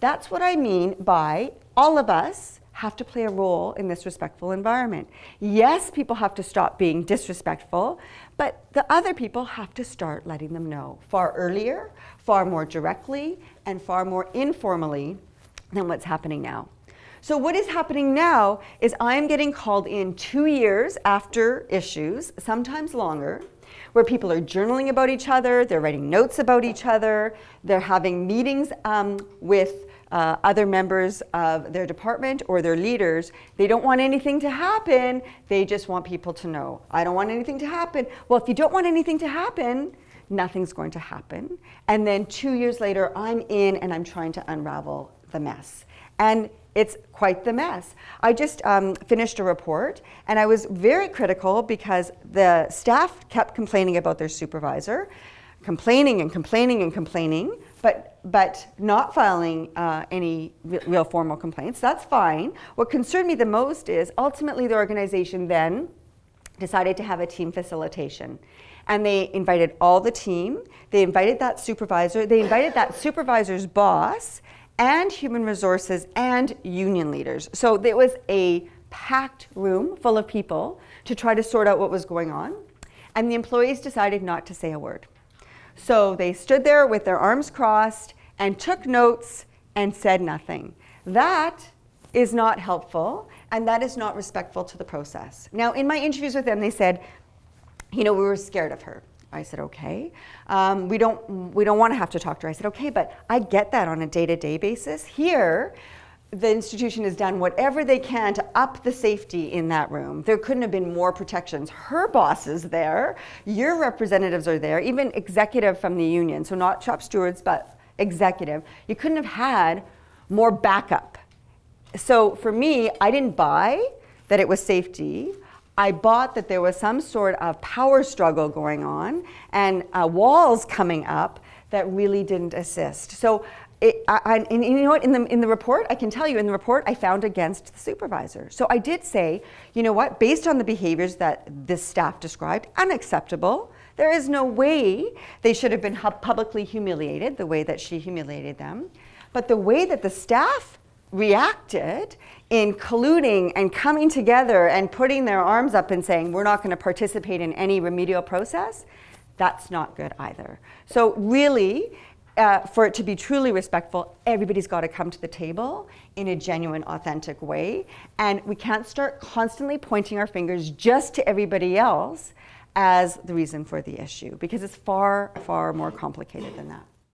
That's what I mean by all of us have to play a role in this respectful environment. Yes, people have to stop being disrespectful, but the other people have to start letting them know far earlier, far more directly, and far more informally than what's happening now. So what is happening now is I'm getting called in 2 years after issues, sometimes longer, where people are journaling about each other, they're writing notes about each other, they're having meetings with other members of their department or their leaders. They don't want anything to happen, they just want people to know. I don't want anything to happen. Well, if you don't want anything to happen, nothing's going to happen. And then 2 years later, I'm in and I'm trying to unravel the mess. And it's quite the mess. I just finished a report and I was very critical because the staff kept complaining about their supervisor, complaining and complaining and complaining, but not filing any real formal complaints. That's fine. What concerned me the most is ultimately the organization then decided to have a team facilitation. And they invited all the team, they invited that supervisor, they invited that supervisor's boss, and human resources and union leaders. So there was a packed room full of people to try to sort out what was going on. And the employees decided not to say a word. So they stood there with their arms crossed and took notes and said nothing. That is not helpful and that is not respectful to the process. Now, in my interviews with them, they said, you know, we were scared of her. I said, okay. We don't want to have to talk to her. I said, okay, but I get that on a day-to-day basis. Here, the institution has done whatever they can to up the safety in that room. There couldn't have been more protections. Her boss is there, your representatives are there, even executive from the union, so not shop stewards, but executive. You couldn't have had more backup. So for me, I didn't buy that it was safety. I bought that there was some sort of power struggle going on and walls coming up that really didn't assist. So, and you know what, in the report, I can tell you in the report, I found against the supervisor. So I did say, you know what, based on the behaviors that this staff described, unacceptable. There is no way they should have been publicly humiliated the way that she humiliated them. But the way that the staff reacted in colluding and coming together and putting their arms up and saying, we're not going to participate in any remedial process, that's not good either. So really, for it to be truly respectful, everybody's got to come to the table in a genuine, authentic way. And we can't start constantly pointing our fingers just to everybody else as the reason for the issue, because it's far, far more complicated than that.